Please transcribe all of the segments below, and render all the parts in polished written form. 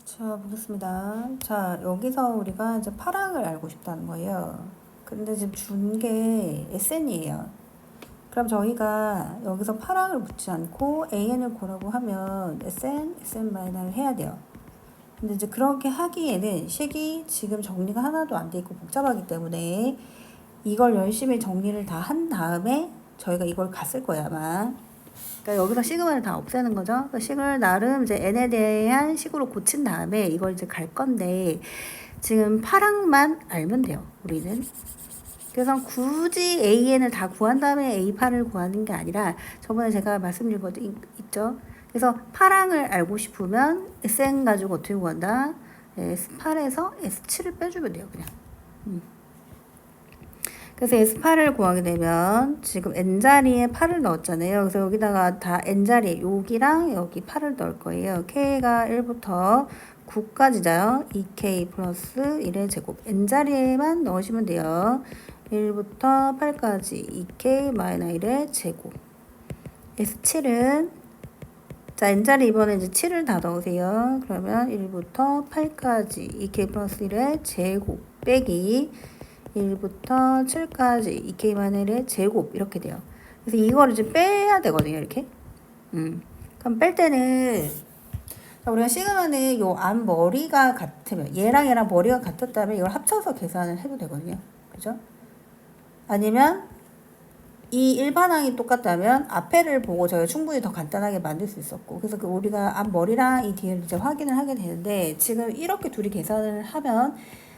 자, 보겠습니다. 자, 여기서 우리가 이제 파랑을 알고 싶다는 거예요. 근데 지금 준 게 SN이에요. 그럼 저희가 여기서 파랑을 묻지 않고 AN을 구하라고 하면 SN, SN-를 해야 돼요. 근데 이제 그렇게 하기에는 식이 지금 정리가 하나도 안 돼 있고 복잡하기 때문에 이걸 열심히 정리를 다 한 다음에 저희가 이걸 갔을 거예요, 아마. 그러니까 여기서 시그마를 다 없애는 거죠. 그러니까 식을 나름 이제 n에 대한 식으로 고친 다음에 이걸 이제 갈 건데 지금 파랑만 알면 돼요. 우리는. 그래서 굳이 AN을 다 구한 다음에 A8을 구하는 게 아니라 저번에 제가 말씀드린 것도 있죠. 그래서 파랑을 알고 싶으면 SN 가지고 어떻게 구한다? S8에서 S7을 빼주면 돼요. 그냥. 그래서 S8을 구하게 되면 지금 N자리에 8을 넣었잖아요. 그래서 여기다가 다 N자리에 여기랑 여기 8을 넣을 거예요. K가 1부터 9까지죠. 2K 플러스 1의 제곱. N자리에만 넣으시면 돼요. 1부터 8까지 2K 마이너스 1의 제곱. S7은 자, N자리 이번에 이제 7을 다 넣으세요. 그러면 1부터 8까지 2K 플러스 1의 제곱 빼기 1부터 7까지 2K-1의 제곱 이렇게 돼요. 그래서 이거를 이제 빼야 되거든요. 이렇게. 그럼 뺄 때는 우리가 시그마는 요 앞머리가 같으면 얘랑 머리가 같았다면 이걸 합쳐서 계산을 해도 되거든요. 그죠? 아니면 이 일반항이 똑같다면 앞에를 보고 저희가 충분히 더 간단하게 만들 수 있었고 그래서 우리가 앞머리랑 이 뒤를 이제 확인을 하게 되는데 지금 이렇게 둘이 계산을 하면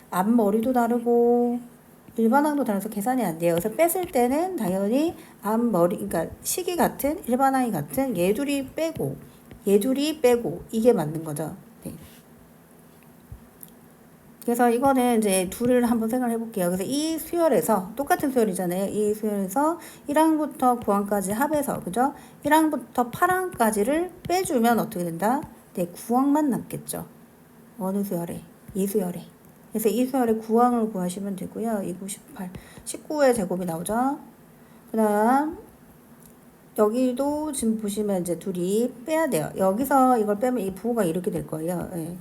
앞머리도 다르고 일반항도 다르서 계산이 안 돼요. 그래서 뺐을 때는 당연히 앞머리, 그러니까 식이 같은, 일반항이 같은 얘 둘이 빼고, 얘 둘이 빼고, 이게 맞는 거죠. 네. 그래서 이거는 이제 둘을 한번 생각을 해볼게요. 그래서 이 수열에서, 똑같은 수열이잖아요. 이 수열에서 1항부터 9항까지 합해서, 그죠? 1항부터 8항까지를 빼주면 어떻게 된다? 네, 9항만 남겠죠. 어느 수열에? 이 수열에. 그래서 이 수열의 9항을 구하시면 되고요. 2, 9, 18. 19의 제곱이 나오죠. 그 다음, 여기도 지금 보시면 이제 둘이 빼야 돼요. 여기서 이걸 빼면 이 부호가 이렇게 될 거예요. 예.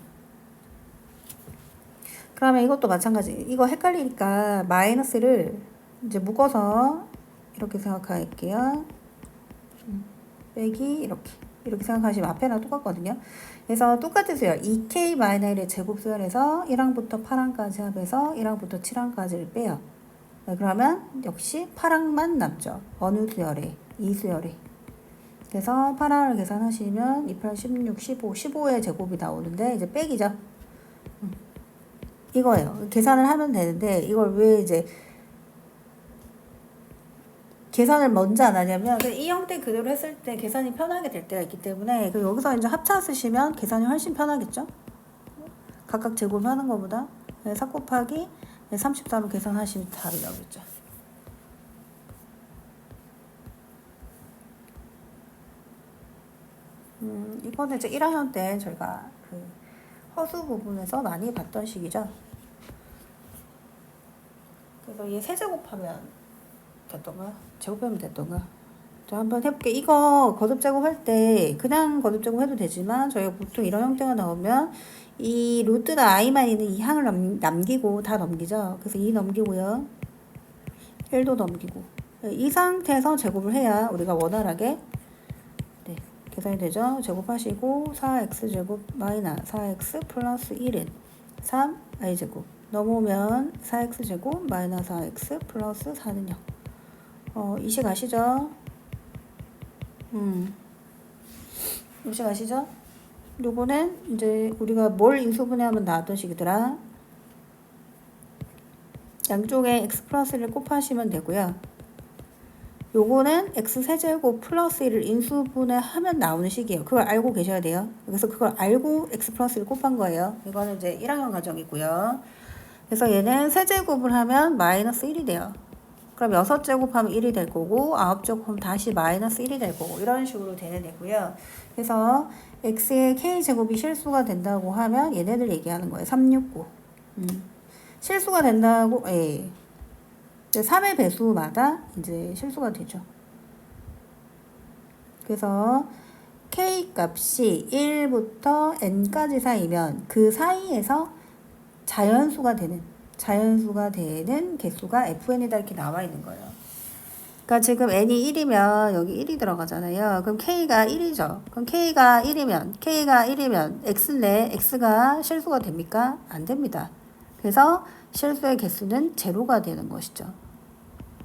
그러면 이것도 마찬가지. 이거 헷갈리니까 마이너스를 이제 묶어서 이렇게 생각할게요. 빼기 이렇게 생각하시면 앞에랑 똑같거든요. 그래서 똑같은 수열 2K-1의 제곱 수열에서 1항부터 8항까지 합해서 1항부터 7항까지를 빼요. 그러면 역시 8항만 남죠. 어느 수열에? 이 수열에. 그래서 8항을 계산하시면 2, 8, 16, 15, 15의 제곱이 나오는데 이제 빼기죠. 이거예요. 계산을 하면 되는데 이걸 왜 이제 계산을 먼저 안 하냐면 이 형태 그대로 했을 때 계산이 편하게 될 때가 있기 때문에 여기서 이제 합차 쓰시면 계산이 훨씬 편하겠죠. 각각 제곱하는 것보다 4 곱하기 34로 계산하시면 답이 나오겠죠. 이거는 이제 1학년 때 저희가 그 허수 부분에서 많이 봤던 식이죠. 그래서 얘 세제곱하면 됐던가? 제곱하면 됐던가? 자, 한번 해볼게. 이거 거듭 제곱할 때 그냥 거듭 제곱해도 되지만 저희가 보통 이런 형태가 나오면 이 루트나 i만 있는 이 항을 남기고 다 넘기죠. 그래서 2 넘기고요. 1도 넘기고 이 상태에서 제곱을 해야 우리가 원활하게 네, 계산이 되죠. 제곱하시고 4x제곱 마이너스 4x 플러스 1은 3i제곱 넘어오면 4x제곱 마이너스 4x 플러스 4는요. 이식 아시죠? 이식 아시죠? 요거는 이제 우리가 뭘 인수분해하면 나왔던 식이더라. 양쪽에 x 플러스 1을 곱하시면 되고요. 요거는 x 세제곱 플러스 1을 인수분해하면 나오는 식이에요. 그걸 알고 계셔야 돼요. 그래서 그걸 알고 x 플러스 1을 곱한 거예요. 이거는 이제 1학년 과정이고요. 그래서 얘는 세제곱을 하면 마이너스 1이 돼요. 그럼 6제곱하면 1이 될 거고 9제곱하면 다시 마이너스 1이 될 거고 이런 식으로 되는 애고요. 그래서 x의 k제곱이 실수가 된다고 하면 얘네들 얘기하는 거예요. 369. 실수가 된다고 3의 배수마다 이제 실수가 되죠. 그래서 K 값이 1부터 n까지 사이면 그 사이에서 자연수가 되는 개수가 fn이다 이렇게 나와 있는 거예요. 그러니까 지금 n이 1이면 여기 1이 들어가잖아요. 그럼 k가 1이죠. 그럼 k가 1이면 x인데 x가 실수가 됩니까? 안 됩니다. 그래서 실수의 개수는 제로가 되는 것이죠.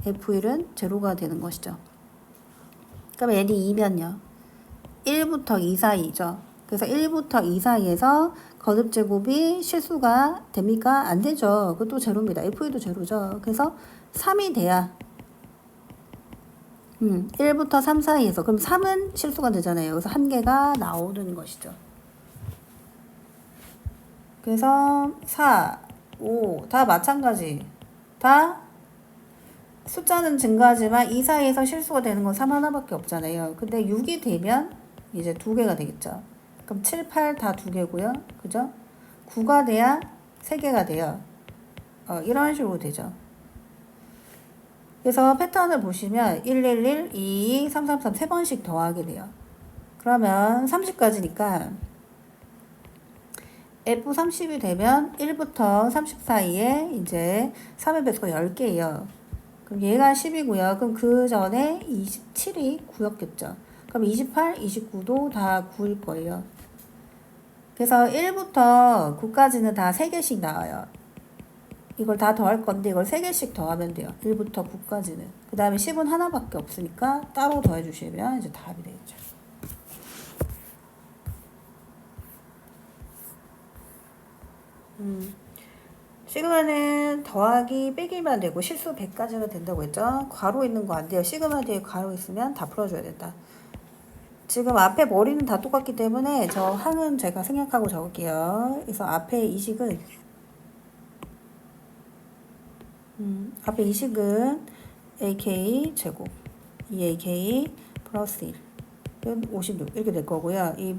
f1은 제로가 되는 것이죠. 그럼 n이 2면요. 1부터 2 사이죠. 그래서 1부터 2 사이에서 거듭제곱이 실수가 됩니까? 안 되죠. 그것도 제로입니다. f2도 제로죠. 그래서 3이 돼야 1부터 3 사이에서 그럼 3은 실수가 되잖아요. 그래서 한 개가 나오는 것이죠. 그래서 4, 5 다 마찬가지. 다 숫자는 증가하지만 이 사이에서 실수가 되는 건 3 하나밖에 없잖아요. 근데 6이 되면 이제 2개가 되겠죠. 그럼 7, 8 다 2개고요. 그죠? 9가 돼야 3개가 돼요. 이런 식으로 되죠. 그래서 패턴을 보시면 111, 2, 333 3번씩 더하게 돼요. 그러면 30까지니까 F30이 되면 1부터 30 사이에 이제 3의 배수가 10개예요. 그럼 얘가 10이고요. 그럼 그 전에 27이 9였겠죠. 그럼 28, 29도 다 9일 거예요. 그래서 1부터 9까지는 다 3개씩 나와요. 이걸 다 더할 건데 이걸 3개씩 더하면 돼요. 1부터 9까지는. 그 다음에 10은 하나밖에 없으니까 따로 더해주시면 이제 답이 되겠죠. 시그마는 더하기 빼기만 되고 실수 100까지는 된다고 했죠. 괄호 있는 거 안 돼요. 시그마 뒤에 괄호 있으면 다 풀어줘야 된다. 지금 앞에 머리는 다 똑같기 때문에 저 항은 제가 생략하고 적을게요. 그래서 앞에 이식은 앞에 이식은 AK 제곱 2AK 플러스 1은 56 이렇게 될 거고요. 이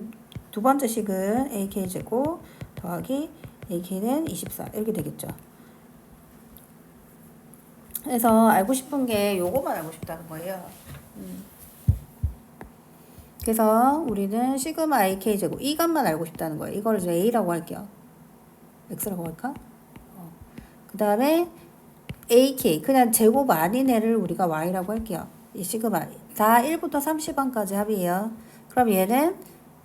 두 번째 식은 AK 제곱 더하기 AK는 24 이렇게 되겠죠. 그래서 알고 싶은 게 요거만 알고 싶다는 거예요. 그래서 우리는 시그마 AK 제곱 이 값만 알고 싶다는 거예요. 이걸 이제 A라고 할게요. X라고 할까? 그 다음에 AK 그냥 제곱 아닌 애를 우리가 Y라고 할게요. 이 시그마 다 1부터 30항까지 합이에요. 그럼 얘는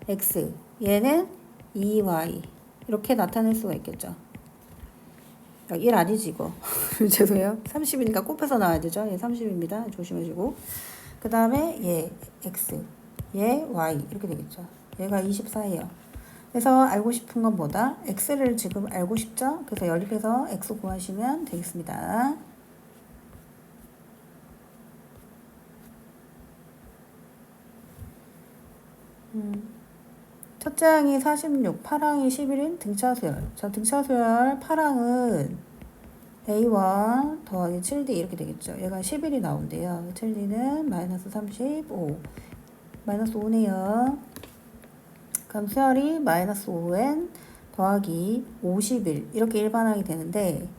X 얘는 2Y 이렇게 나타낼 수가 있겠죠. 1 아니지 이거. 죄송해요. 30이니까 곱해서 나와야 되죠. 얘 30입니다. 조심하시고. 그 다음에 얘 X 얘 Y 이렇게 되겠죠. 얘가 24예요. 그래서 알고 싶은 건 뭐다? X를 지금 알고 싶죠? 그래서 연립해서 X 구하시면 되겠습니다. 첫째 항이 46, 8항이 11인 등차수열. 자, 등차수열 8항은 A1 더하기 7D 이렇게 되겠죠. 얘가 11이 나온대요. 7D는 마이너스 35. 마이너스 5네요. 그럼 수열이 마이너스 5n 더하기 51 이렇게 일반항이 되는데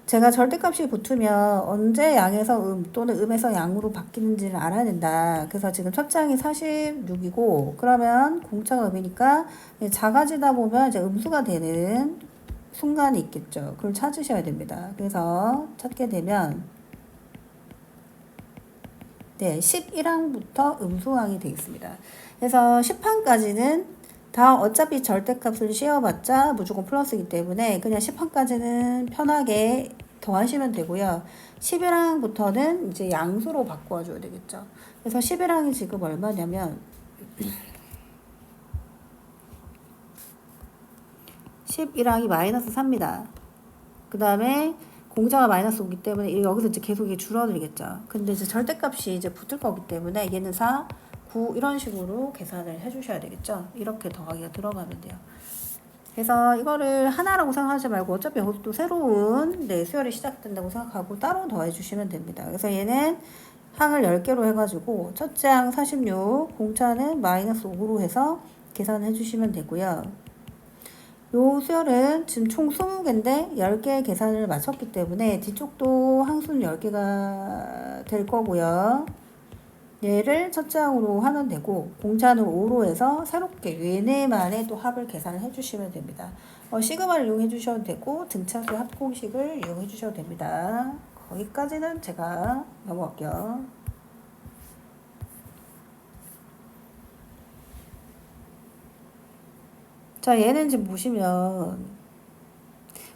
제가 절대값이 붙으면 언제 양에서 또는 음에서 양으로 바뀌는지를 알아야 된다. 그래서 지금 첫째 항이 46이고 그러면 공차가 음이니까 작아지다 보면 이제 음수가 되는 순간이 있겠죠. 그걸 찾으셔야 됩니다. 그래서 찾게 되면 네, 11항부터 음수항이 되겠습니다. 그래서 10항까지는 다 어차피 절대값을 씌워봤자 무조건 플러스이기 때문에 그냥 10항까지는 편하게 더하시면 되고요. 11항부터는 이제 양수로 바꿔줘야 되겠죠. 그래서 11항이 지금 얼마냐면 11항이 마이너스 4입니다. 그 다음에 공차가 마이너스 5기 때문에 여기서 이제 계속 이게 줄어들겠죠. 근데 이제 절대값이 이제 붙을 거기 때문에 얘는 4, 9 이런 식으로 계산을 해주셔야 되겠죠. 이렇게 더하기가 들어가면 돼요. 그래서 이거를 하나라고 생각하지 말고 어차피 여기서 또 새로운 수열이 시작된다고 생각하고 따로 더해주시면 됩니다. 그래서 얘는 항을 10개로 해가지고 첫째 항 46, 공차는 마이너스 5로 해서 계산을 해주시면 되고요. 요 수열은 지금 총 20개인데 10개 계산을 마쳤기 때문에 뒤쪽도 항수는 10개가 될 거고요. 얘를 첫째 항으로 하면 되고 공차는 5로 해서 새롭게 얘네만의 또 합을 계산을 해주시면 됩니다. 시그마를 이용해 주셔도 되고 등차수 합 공식을 이용해 주셔도 됩니다. 거기까지는 제가 넘어갈게요. 자, 얘는 지금 보시면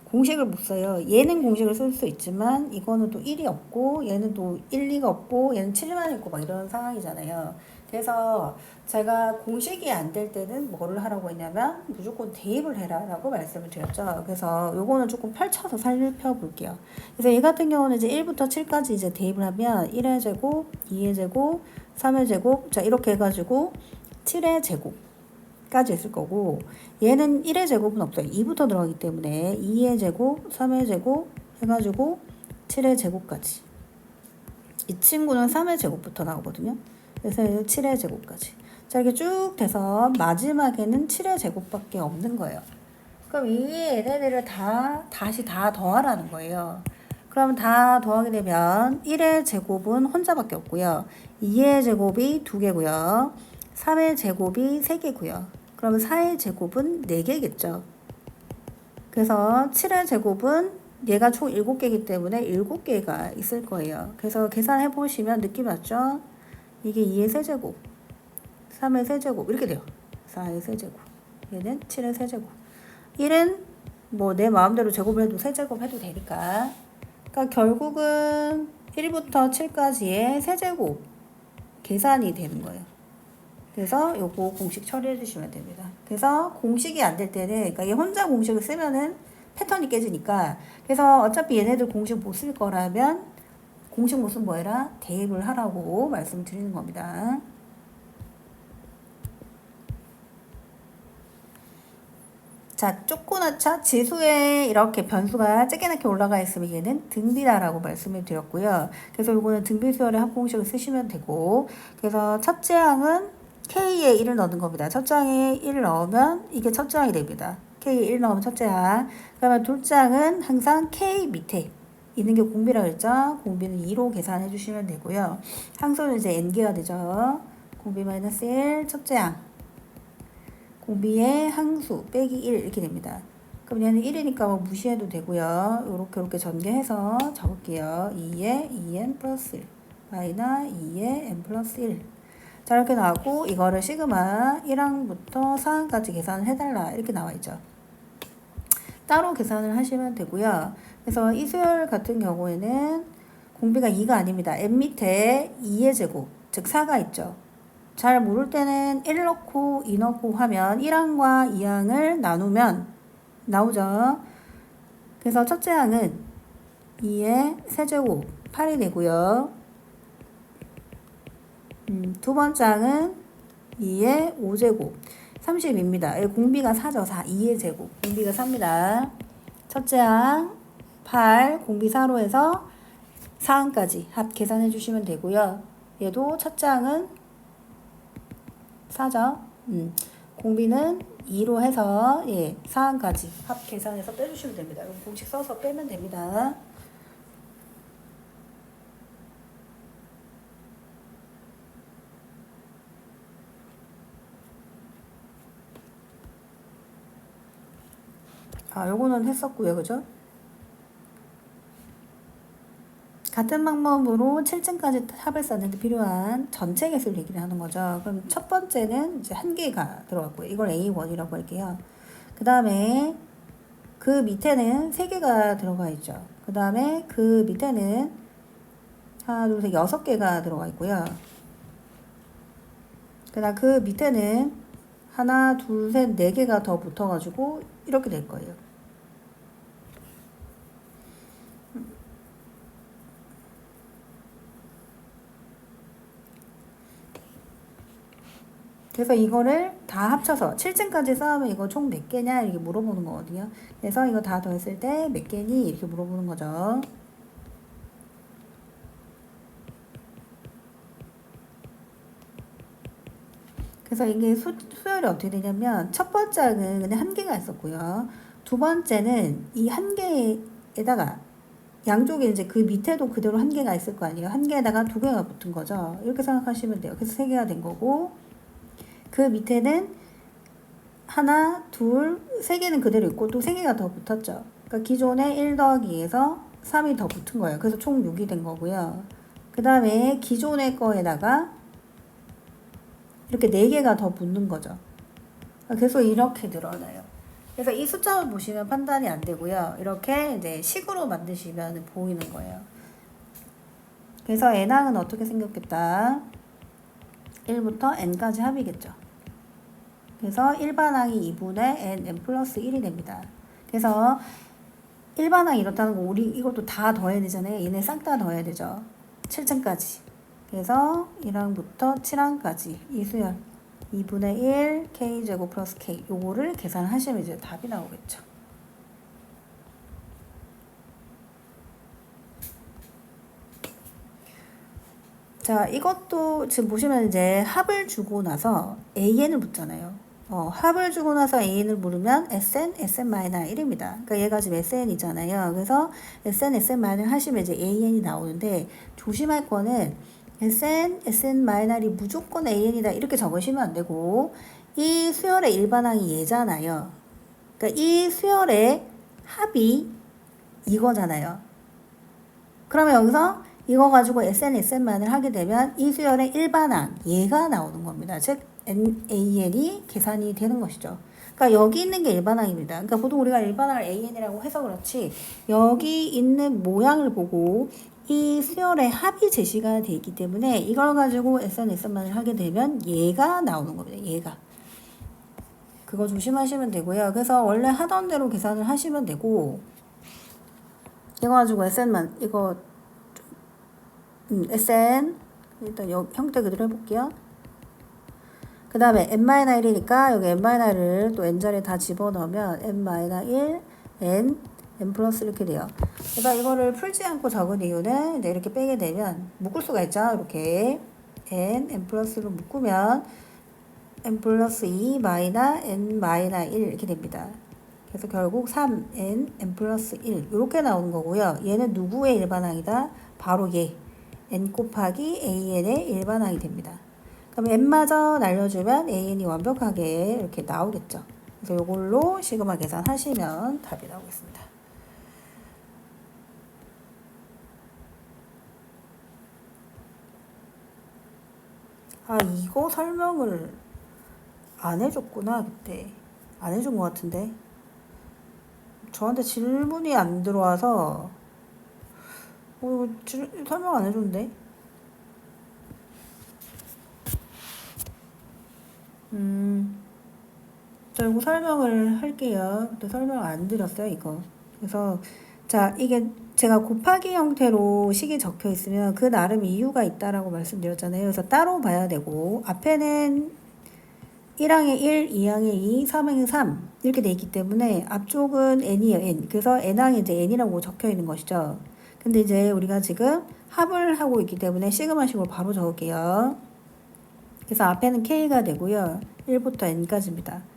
공식을 못 써요. 얘는 공식을 쓸 수 있지만 이거는 또 1이 없고 얘는 또 1, 2가 없고 얘는 7만 있고 막 이런 상황이잖아요. 그래서 제가 공식이 안 될 때는 뭐를 하라고 했냐면 무조건 대입을 해라 라고 말씀을 드렸죠. 그래서 요거는 조금 펼쳐서 살펴볼게요. 그래서 얘 같은 경우는 이제 1부터 7까지 이제 대입을 하면 1의 제곱, 2의 제곱, 3의 제곱, 자 이렇게 해가지고 7의 제곱 까지 있을 거고 얘는 1의 제곱은 없어요. 2부터 들어가기 때문에 2의 제곱, 3의 제곱 해가지고 7의 제곱까지. 이 친구는 3의 제곱부터 나오거든요. 그래서 7의 제곱까지. 자 이렇게 쭉 돼서 마지막에는 7의 제곱밖에 없는 거예요. 그럼 이 얘네들을 다시 다 더하라는 거예요. 그럼 다 더하게 되면 1의 제곱은 혼자밖에 없고요. 2의 제곱이 2개고요. 3의 제곱이 3개고요. 그러면 4의 제곱은 4개겠죠. 그래서 7의 제곱은 얘가 총 7개이기 때문에 7개가 있을 거예요. 그래서 계산해 보시면 느낌 왔죠? 이게 2의 세제곱, 3의 세제곱 이렇게 돼요. 4의 세제곱, 얘는 7의 세제곱. 1은 뭐 내 마음대로 제곱을 해도 세제곱 해도 되니까. 그러니까 결국은 1부터 7까지의 세제곱 계산이 되는 거예요. 그래서 요거 공식 처리해 주시면 됩니다. 그래서 공식이 안 될 때는, 그러니까 얘 혼자 공식을 쓰면은 패턴이 깨지니까, 그래서 어차피 얘네들 공식 못 쓸 거라면 공식 못 쓰면 뭐 해라? 대입을 하라고 말씀드리는 겁니다. 자, 쪼꼬나차 지수에 이렇게 변수가 쬐개나게 올라가 있으면 얘는 등비다라고 말씀을 드렸고요. 그래서 요거는 등비수열의 합공식을 쓰시면 되고, 그래서 첫째 항은 K에 1을 넣는 겁니다. 첫째 항에 1을 넣으면 이게 첫째 항이 됩니다. K에 1 넣으면 첫째 항. 그러면 둘째 항은 항상 K 밑에 있는 게 공비라고 했죠. 공비는 2로 계산해 주시면 되고요. 항수는 이제 N개가 되죠. 공비 마이너스 1 첫째 항. 공비의 항수 빼기 1 이렇게 됩니다. 그럼 얘는 1이니까 뭐 무시해도 되고요. 이렇게 전개해서 적을게요. 2에 2n 플러스 1 마이너 2에 n 플러스 1. 자 이렇게 나오고 이거를 시그마 1항부터 4항까지 계산을 해달라 이렇게 나와있죠. 따로 계산을 하시면 되고요. 그래서 이 수열 같은 경우에는 공비가 2가 아닙니다. n 밑에 2의 제곱 즉 4가 있죠. 잘 모를 때는 1 넣고 2 넣고 하면 1항과 2항을 나누면 나오죠. 그래서 첫째 항은 2의 세제곱 8이 되고요. 두 번째 항은 2의 5제곱 30입니다. 공비가 4죠. 4. 2의 제곱. 공비가 4입니다. 첫째 항 8, 공비 4로 해서 4항까지 합 계산해 주시면 되고요. 얘도 첫째 항은 4죠. 공비는 2로 해서 4항까지 합 계산해서 빼주시면 됩니다. 공식 써서 빼면 됩니다. 요거는 했었고요. 그죠? 같은 방법으로 7층까지 합을 썼는데 필요한 전체 개수를 얘기를 하는 거죠. 그럼 첫 번째는 이제 한 개가 들어갔고요. 이걸 A1이라고 할게요. 그 다음에 그 밑에는 3개가 들어가 있죠. 그 다음에 그 밑에는 하나, 둘, 셋, 6개가 들어가 있고요. 그 다음 그 밑에는 하나, 둘, 셋, 4개가 더 붙어가지고 이렇게 될 거예요. 그래서 이거를 다 합쳐서 7층까지 쌓으면 이거 총 몇 개냐 이렇게 물어보는 거거든요. 그래서 이거 다 더했을 때 몇 개니 이렇게 물어보는 거죠. 그래서 이게 수열이 어떻게 되냐면 첫 번째는 그냥 한 개가 있었고요. 두 번째는 이 한 개에다가 양쪽에 이제 그 밑에도 그대로 한 개가 있을 거 아니에요. 한 개에다가 두 개가 붙은 거죠. 이렇게 생각하시면 돼요. 그래서 세 개가 된 거고, 그 밑에는 하나, 둘, 세 개는 그대로 있고 또 세 개가 더 붙었죠. 그러니까 기존에 1 더하기 2에서 3이 더 붙은 거예요. 그래서 총 6이 된 거고요. 그 다음에 기존의 거에다가 이렇게 4개가 더 붙는 거죠. 계속 이렇게 늘어나요. 그래서 이 숫자만 보시면 판단이 안 되고요. 이렇게 이제 식으로 만드시면 보이는 거예요. 그래서 n항은 어떻게 생겼겠다? 1부터 n까지 합이겠죠. 그래서 일반항이 2분의 n 플러스 1이 됩니다. 그래서 일반항이 이렇다는 거 우리 이것도 다 더해야 되잖아요. 얘네 싹 다 더해야 되죠. 7층까지. 그래서 1항부터 7항까지 이 수열 2분의 1 k제곱 플러스 k 요거를 계산하시면 이제 답이 나오겠죠. 자, 이것도 지금 보시면 이제 합을 주고 나서 an을 묻잖아요. 합을 주고 나서 an을 물으면 sn, sn-1입니다. 그러니까 얘가 지금 sn이잖아요. 그래서 sn, sn-1 하시면 이제 an이 나오는데 조심할 거는 sn, sn-1이 무조건 an이다 이렇게 적으시면 안 되고 이 수열의 일반항이 얘잖아요. 그러니까 이 수열의 합이 이거잖아요. 그러면 여기서 이거 가지고 SN, SN만을 하게 되면 이 수열의 일반항 얘가 나오는 겁니다. 즉 AN이 계산이 되는 것이죠. 그러니까 여기 있는 게 일반항입니다. 그러니까 보통 우리가 일반항을 AN이라고 해서 그렇지 여기 있는 모양을 보고 이 수열의 합이 제시가 되어 있기 때문에 이걸 가지고 SN, SN만을 하게 되면 얘가 나오는 겁니다. 얘가. 그거 조심하시면 되고요. 그래서 원래 하던 대로 계산을 하시면 되고 이거 가지고 SN만 이거 SN 일단 형태 그대로 해볼게요. 그 다음에 n-1이니까 여기 n-1을 또 n자리에 다 집어넣으면 n-1 n 플러스 이렇게 돼요. 그래서 이거를 풀지 않고 적은 이유는 이제 이렇게 빼게 되면 묶을 수가 있죠. 이렇게 n 플러스로 묶으면 n 플러스 2 마이너 n 마이너 1 이렇게 됩니다. 그래서 결국 3n n 플러스 1 이렇게 나오는 거고요. 얘는 누구의 일반항이다? 바로 얘 n 곱하기 an의 일반항이 됩니다. 그럼 n마저 날려주면 an이 완벽하게 이렇게 나오겠죠. 그래서 이걸로 시그마 계산하시면 답이 나오겠습니다. 아, 이거 설명을 안 해줬구나. 그때 안 해준 것 같은데 저한테 질문이 안 들어와서 이거 설명 안 해줬는데 자, 이거 설명을 할게요. 그때 설명 안 드렸어요, 이거. 그래서, 자, 이게 제가 곱하기 형태로 식이 적혀 있으면 그 나름 이유가 있다라고 말씀드렸잖아요. 그래서 따로 봐야 되고, 앞에는 1항에 1, 2항에 2, 3항에 3 이렇게 돼 있기 때문에 앞쪽은 n이에요, n. 그래서 n항에 이제 n이라고 적혀 있는 것이죠. 근데 이제 우리가 지금 합을 하고 있기 때문에 시그마식으로 바로 적을게요. 그래서 앞에는 k가 되고요. 1부터 n까지입니다.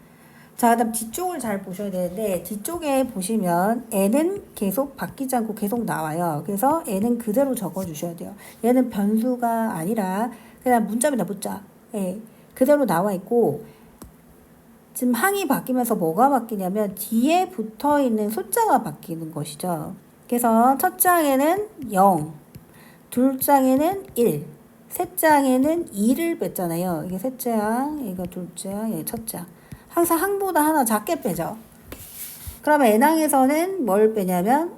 자, 그다음 뒤쪽을 잘 보셔야 되는데 뒤쪽에 보시면 n은 계속 바뀌지 않고 계속 나와요. 그래서 n은 그대로 적어주셔야 돼요. 얘는 변수가 아니라 그냥 문자입니다. 문자. 예, 그대로 나와 있고 지금 항이 바뀌면서 뭐가 바뀌냐면 뒤에 붙어있는 숫자가 바뀌는 것이죠. 그래서 첫 장에는 0, 둘 장에는 1, 셋 장에는 2를 뺐잖아요. 이게 셋째 항, 이거 둘째 항, 이게 첫째 항. 항상 항보다 하나 작게 빼죠. 그러면 n항에서는 뭘 빼냐면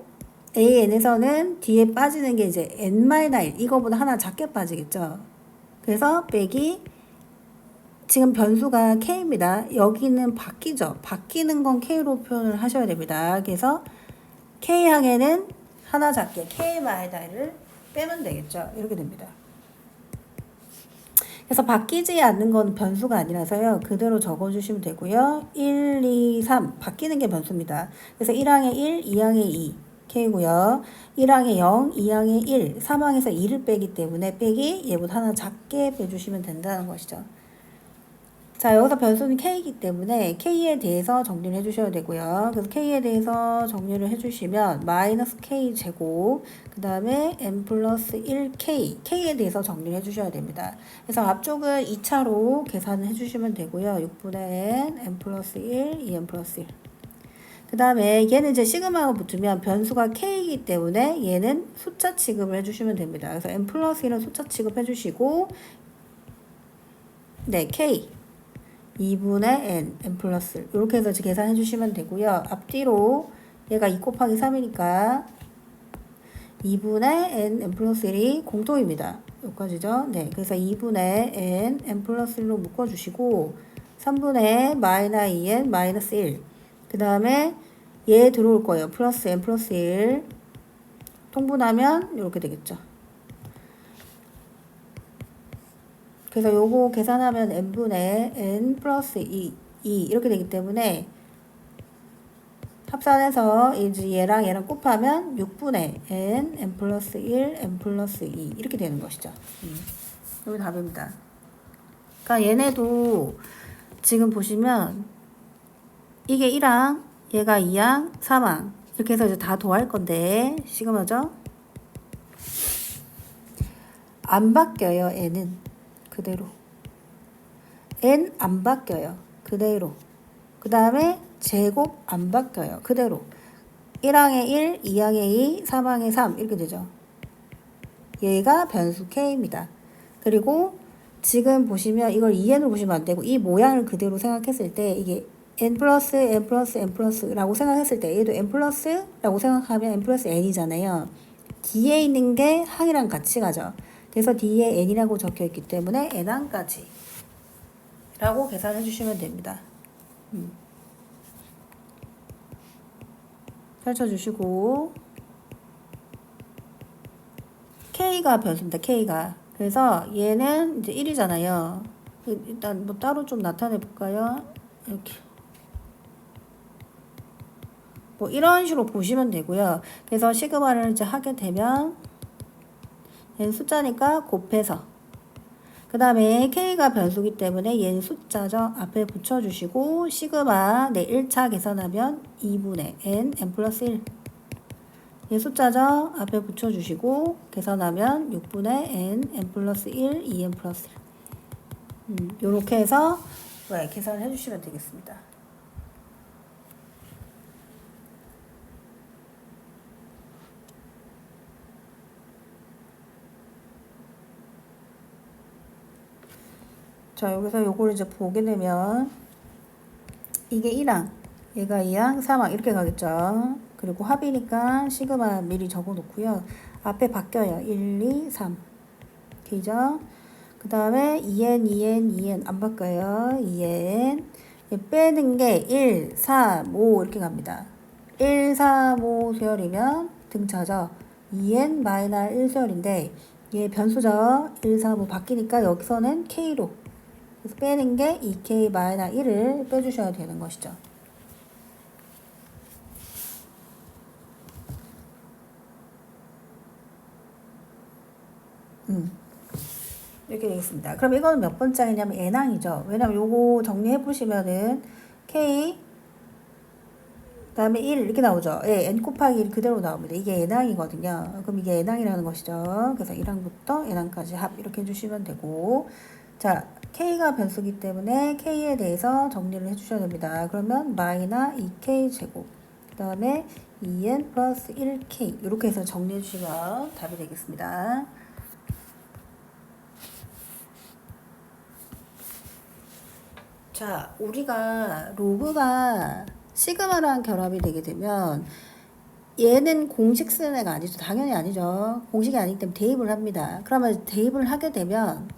an에서는 뒤에 빠지는 게 이제 n-1 이거보다 하나 작게 빠지겠죠. 그래서 빼기 지금 변수가 k입니다. 여기는 바뀌죠. 바뀌는 건 k로 표현을 하셔야 됩니다. 그래서 k항에는 하나 작게 k-1을 빼면 되겠죠. 이렇게 됩니다. 그래서 바뀌지 않는 건 변수가 아니라서요. 그대로 적어주시면 되고요. 1, 2, 3 바뀌는 게 변수입니다. 그래서 1항에 1, 2항에 2 K고요. 1항에 0, 2항에 1, 3항에서 2를 빼기 때문에 빼기 얘보다 하나 작게 빼주시면 된다는 것이죠. 자, 여기서 변수는 k이기 때문에 k에 대해서 정리를 해주셔야 되고요. 그래서 k에 대해서 정리를 해주시면 마이너스 k 제곱, 그 다음에 n 플러스 1k, k에 대해서 정리를 해주셔야 됩니다. 그래서 앞쪽은 2차로 계산을 해주시면 되고요. 6분의 n 플러스 1, 2n 플러스 1. 그 다음에 얘는 이제 시그마가 붙으면 변수가 k이기 때문에 얘는 숫자 취급을 해주시면 됩니다. 그래서 n 플러스 1은 숫자 취급해 주시고, 네, k 2분의 n 플러스 1 이렇게 해서 계산해 주시면 되고요. 앞뒤로 얘가 2 곱하기 3이니까 2분의 n 플러스 1이 공통입니다. 여기까지죠? 네, 그래서 2분의 n 플러스 1로 묶어주시고 3분의 마이너스 2n 마이너스 1. 그 다음에 얘 들어올 거예요. 플러스 n 플러스 1 통분하면 이렇게 되겠죠. 그래서 요거 계산하면 n분의 n 플러스 2 이렇게 되기 때문에 합산해서 이제 얘랑 얘랑 곱하면 6분의 n 플러스 1, n 플러스 2 이렇게 되는 것이죠. 여기 답입니다. 그러니까 얘네도 지금 보시면 이게 1항, 얘가 2항, 3항 이렇게 해서 이제 다 더할 건데 시그마죠? 안 바뀌어요. n은 그대로. n 안 바뀌어요. 그대로. 그 다음에 제곱 안 바뀌어요. 그대로. 1항에 1, 2항에 2, 3항에 3 이렇게 되죠. 얘가 변수 k입니다. 그리고 지금 보시면 이걸 2n으로 보시면 안 되고 이 모양을 그대로 생각했을 때 이게 n 플러스 n 플러스 n 플러스라고 생각했을 때 얘도 n 플러스라고 생각하면 n 플러스 n이잖아요. 뒤에 있는 게 항이랑 같이 가죠. 그래서 뒤에 n이라고 적혀 있기 때문에 n항까지 라고 계산해 주시면 됩니다. 펼쳐주시고 k가 변수입니다. k가. 그래서 얘는 이제 1이잖아요. 일단 뭐 따로 좀 나타내 볼까요? 이렇게. 뭐 이런 식으로 보시면 되고요. 그래서 시그마를 이제 하게 되면 얘는 숫자니까 곱해서 그 다음에 k가 변수기 때문에 얘는 숫자죠. 앞에 붙여주시고 시그마 네 1차 계산하면 2분의 n 플러스 1 얘 숫자죠. 앞에 붙여주시고 계산하면 6분의 n 플러스 1 2n 플러스 1 요렇게 해서 계산을 해주시면 되겠습니다. 자, 여기서 요걸 이제 보게 되면 이게 1항, 얘가 2항, 3항 이렇게 가겠죠. 그리고 합이니까 시그마 미리 적어 놓고요. 앞에 바뀌어요. 1, 2, 3. 이렇게죠. 그 다음에 2n, 2n, 2n 안 바뀌어요. 2n. 빼는 게 1, 4, 5 이렇게 갑니다. 1, 4, 5 수열이면 등차죠. 2n 마이너스 1 수열인데 얘 변수죠. 1, 4, 5 바뀌니까 여기서는 k로 그래서 빼는 게 2k 마이너스 1을 빼주셔야 되는 것이죠. 이렇게 되겠습니다. 그럼 이거는 몇 번째냐면 n항이죠. 왜냐면 요거 정리해 보시면은 k 그다음에 1 이렇게 나오죠. 예, n 곱하기 1 그대로 나옵니다. 이게 n항이거든요. 그럼 이게 n항이라는 것이죠. 그래서 1항부터 n항까지 합 이렇게 해주시면 되고 자 k가 변수기 때문에 k에 대해서 정리를 해주셔야 됩니다. 그러면 마이너스 2k 제곱 그 다음에 2n 플러스 1k 이렇게 해서 정리해 주시면 답이 되겠습니다. 자, 우리가 로그가 시그마랑 결합이 되게 되면 얘는 공식 쓰는 애가 아니죠. 당연히 아니죠. 공식이 아니기 때문에 대입을 합니다. 그러면 대입을 하게 되면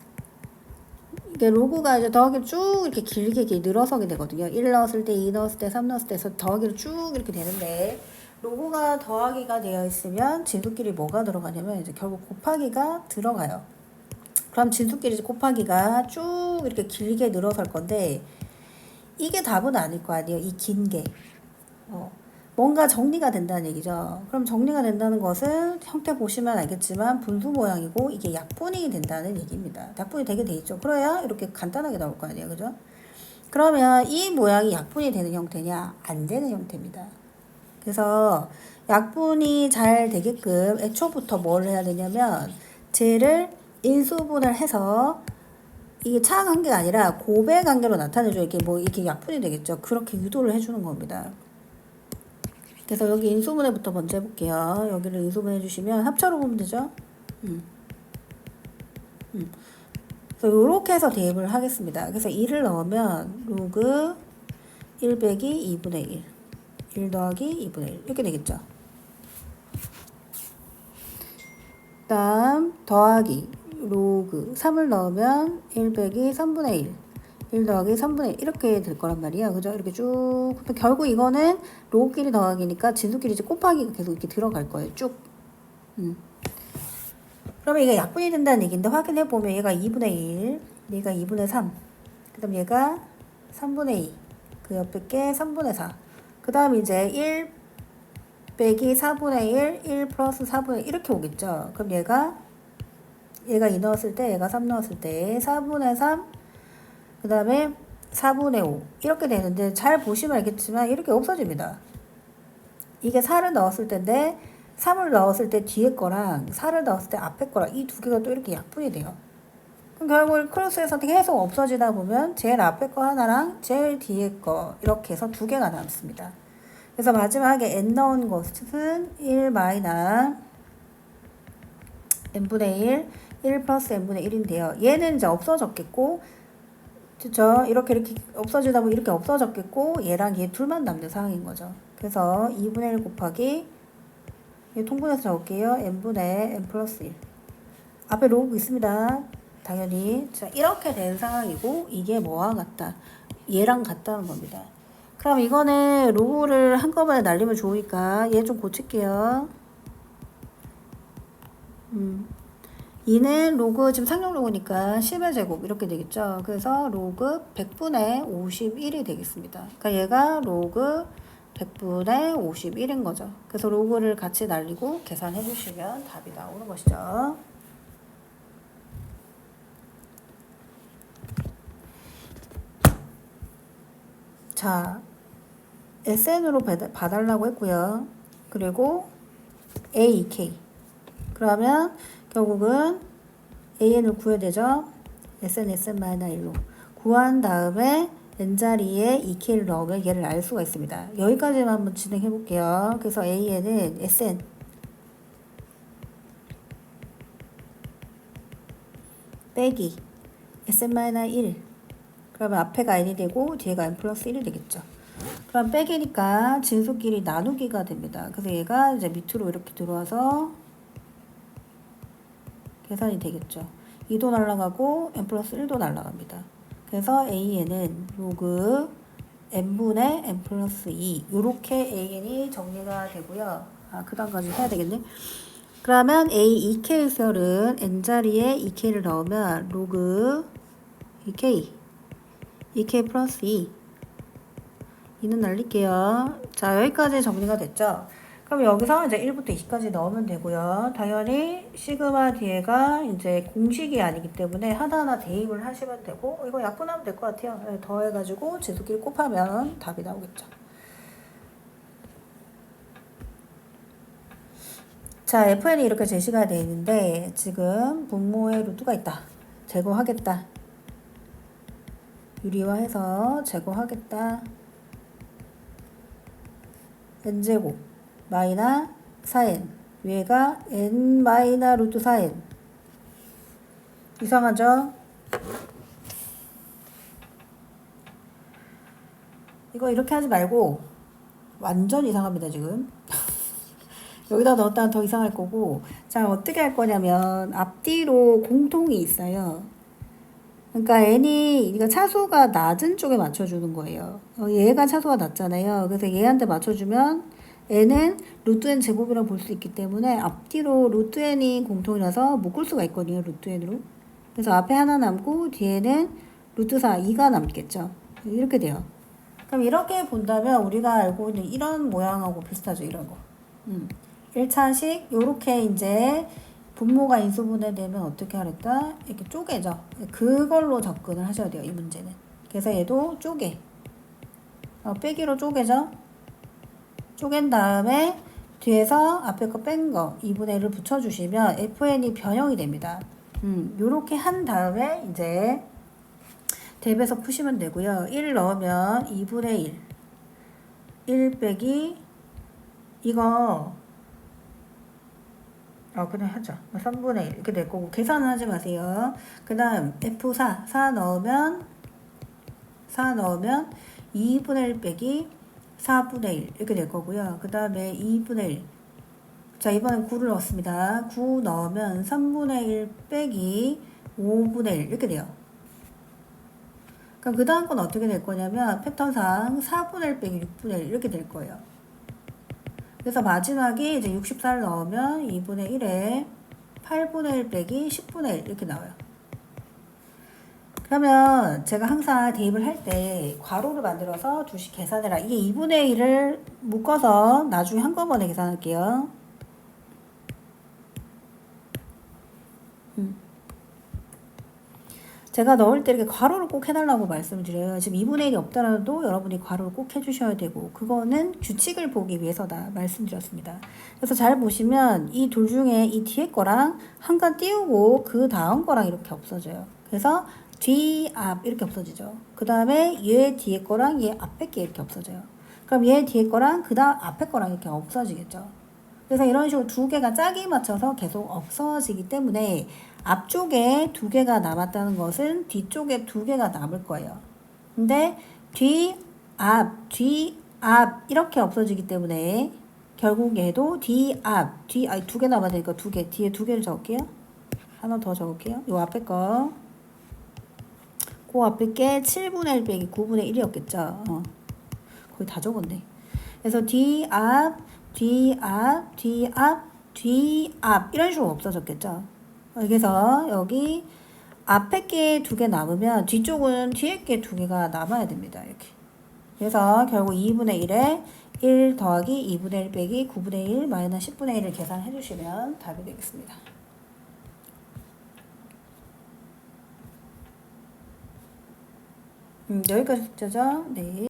이게 로그가 이제 더하기를 쭉 이렇게 길게 이렇게 늘어서게 되거든요. 1 넣었을 때, 2 넣었을 때, 3 넣었을 때 해서 더하기를 쭉 이렇게 되는데 로그가 더하기가 되어 있으면 진수끼리 뭐가 들어가냐면 이제 결국 곱하기가 들어가요. 그럼 진수끼리 곱하기가 쭉 이렇게 길게 늘어설 건데 이게 답은 아닐 거 아니에요. 이 긴 게. 뭔가 정리가 된다는 얘기죠. 그럼 정리가 된다는 것은 형태 보시면 알겠지만 분수 모양이고 이게 약분이 된다는 얘기입니다. 약분이 되게 돼 있죠. 그래야 이렇게 간단하게 나올 거 아니에요. 그죠? 그러면 이 모양이 약분이 되는 형태냐? 안 되는 형태입니다. 그래서 약분이 잘 되게끔 애초부터 뭘 해야 되냐면 쟤를 인수분해를 해서 이게 차관계가 아니라 고배관계로 나타내줘야 이게 뭐 이렇게 약분이 되겠죠. 그렇게 유도를 해주는 겁니다. 그래서 여기 인수분해부터 먼저 해볼게요. 여기를 인수분해 해주시면 합차로 보면 되죠. 그래서 이렇게 해서 대입을 하겠습니다. 그래서 2를 넣으면 로그 1 빼기 2분의 1, 1 더하기 2분의 1 이렇게 되겠죠. 그 다음 더하기 로그 3을 넣으면 1 빼기 3분의 1, 1 더하기 3분의 1 이렇게 될 거란 말이야. 그죠? 이렇게 쭉. 결국 이거는 로그끼리 더하기니까 진수끼리 이제 곱하기가 계속 이렇게 들어갈 거예요. 쭉. 그러면 얘가 약분이 된다는 얘기인데 확인해보면 얘가 2분의 1, 얘가 2분의 3, 그 다음 얘가 3분의 2, 그 옆에 게 3분의 4, 그 다음 이제 1 빼기 4분의 1, 1 플러스 4분의 1 이렇게 오겠죠. 그럼 얘가 2 넣었을 때, 얘가 3 넣었을 때 4분의 3, 그 다음에 4분의 5 이렇게 되는데 잘 보시면 알겠지만 이렇게 없어집니다. 이게 4를 넣었을 때인데 3을 넣었을 때 뒤에 거랑 4를 넣었을 때 앞에 거랑 이 두 개가 또 이렇게 약분이 돼요. 그럼 결국 크로스에서 계속 없어지다 보면 제일 앞에 거 하나랑 제일 뒤에 거 이렇게 해서 두 개가 남습니다. 그래서 마지막에 n 넣은 것은 1 마이너스 n분의 1, 1 플러스 n분의 1인데요. 얘는 이제 없어졌겠고, 그쵸? 이렇게 없어지다 보면 이렇게 없어졌겠고, 얘랑 얘 둘만 남는 상황인 거죠. 그래서 2분의 1 곱하기 통분해서 적을게요. n분의 n 플러스 1. 앞에 로그 있습니다. 당연히. 자, 이렇게 된 상황이고, 이게 뭐와 같다? 얘랑 같다는 겁니다. 그럼 이거는 로그를 한꺼번에 날리면 좋으니까 얘 좀 고칠게요. 2는 로그, 지금 상용 로그니까 10의 제곱 이렇게 되겠죠. 그래서 로그 100분의 51이 되겠습니다. 그러니까 얘가 로그 100분의 51인 거죠. 그래서 로그를 같이 날리고 계산해 주시면 답이 나오는 것이죠. 자, SN으로 봐달라고 했고요. 그리고 AEK. 그러면 결국은 AN을 구해야 되죠. SN-1로 구한 다음에 n자리에 EK를 넣으면 얘를 알 수가 있습니다. 여기까지만 한번 진행해 볼게요. 그래서 AN은 SN 빼기 SN-1 그러면 앞에가 n이 되고 뒤에가 n 플러스 1이 되겠죠. 그럼 빼기니까 진수끼리 나누기가 됩니다. 그래서 얘가 이제 밑으로 이렇게 들어와서 계산이 되겠죠. 2도 날아가고 n 플러스 1도 날아갑니다. 그래서 AN은 로그 n분의 n 플러스 2 요렇게 AN이 정리가 되고요. 그 다음까지 해야 되겠네. 그러면 AEK 설은 n자리에 EK를 넣으면 로그 EK 플러스 2는 날릴게요. 자, 여기까지 정리가 됐죠? 그럼 여기서 이제 1부터 20까지 넣으면 되고요. 당연히 시그마 뒤에가 이제 공식이 아니기 때문에 하나하나 대입을 하시면 되고, 이거 약분하면 될 것 같아요. 더해가지고 지수끼리 곱하면 답이 나오겠죠. 자, FN이 이렇게 제시가 되어 있는데, 지금 분모에 루트가 있다. 제거하겠다. 유리화해서 제거하겠다. n제곱 마이너 4n 위에가 n 마이너 루트 4n 이상하죠? 이거 이렇게 하지 말고 완전 이상합니다 지금. 여기다 넣었다면 더 이상할 거고. 자, 어떻게 할 거냐면 앞뒤로 공통이 있어요. 그러니까 n이 이거 차수가 낮은 쪽에 맞춰주는 거예요. 얘가 차수가 낮잖아요. 그래서 얘한테 맞춰주면 n은 루트 n 제곱이라고 볼 수 있기 때문에 앞뒤로 루트 n이 공통이라서 묶을 수가 있거든요. 루트 n으로. 그래서 앞에 하나 남고 뒤에는 루트 4, 2가 남겠죠. 이렇게 돼요. 그럼 이렇게 본다면 우리가 알고 있는 이런 모양하고 비슷하죠. 이런 거. 1차식 요렇게 이제 분모가 인수분해되면 어떻게 하랬다? 이렇게 쪼개져. 그걸로 접근을 하셔야 돼요. 이 문제는. 그래서 얘도 쪼개. 빼기로 쪼개죠. 쪼갠 다음에 뒤에서 앞에 거 뺀 거 2분의 1을 붙여주시면 fn이 변형이 됩니다. 요렇게 한 다음에 이제 대입해서 푸시면 되고요. 1 넣으면 2분의 1. 1 빼기 이거 그냥 하자. 3분의 1 이렇게 될 거고 계산은 하지 마세요. 그 다음 F4 4 넣으면 2분의 1 빼기 4분의 1 이렇게 될 거고요. 그 다음에 2분의 1. 자, 이번엔 9를 넣었습니다. 9 넣으면 3분의 1 빼기 5분의 1 이렇게 돼요. 그럼 그 다음 건 어떻게 될 거냐면 패턴상 4분의 1 빼기 6분의 1 이렇게 될 거예요. 그래서 마지막에 이제 64를 넣으면 2분의 1에 8분의 1 빼기 10분의 1 이렇게 나와요. 그러면 제가 항상 대입을 할 때 괄호를 만들어서 두씩 계산해라. 이게 2분의 1을 묶어서 나중에 한꺼번에 계산할게요. 제가 넣을 때 이렇게 괄호를 꼭 해달라고 말씀을 드려요. 지금 2분의 1이 없더라도 여러분이 괄호를 꼭 해주셔야 되고 그거는 규칙을 보기 위해서다 말씀드렸습니다. 그래서 잘 보시면 이 둘 중에 이 뒤에 거랑 한 칸 띄우고 그 다음 거랑 이렇게 없어져요. 그래서 뒤, 앞 이렇게 없어지죠. 그 다음에 얘 뒤에 거랑 얘 앞에 게 이렇게 없어져요. 그럼 얘 뒤에 거랑 그 다음 앞에 거랑 이렇게 없어지겠죠. 그래서 이런 식으로 두 개가 짝이 맞춰서 계속 없어지기 때문에 앞쪽에 두 개가 남았다는 것은 뒤쪽에 두 개가 남을 거예요. 근데 뒤, 앞 이렇게 없어지기 때문에 결국 얘도 뒤, 앞, 두 개 남아야 되니까 두 개, 뒤에 두 개를 적을게요. 하나 더 적을게요. 요 앞에 거. 그 앞에 게 7분의 1 빼기 9분의 1이었겠죠. 거의 다 적었네. 그래서 뒤, 앞, 이런 식으로 없어졌겠죠. 그래서 여기 앞에 게 두 개 남으면 뒤쪽은 뒤에 게 두 개가 남아야 됩니다. 이렇게. 그래서 결국 2분의 1에 1 더하기 2분의 1 빼기 9분의 1 마이너스 10분의 1을 계산해 주시면 답이 되겠습니다. 여기까지 숙제죠? 네.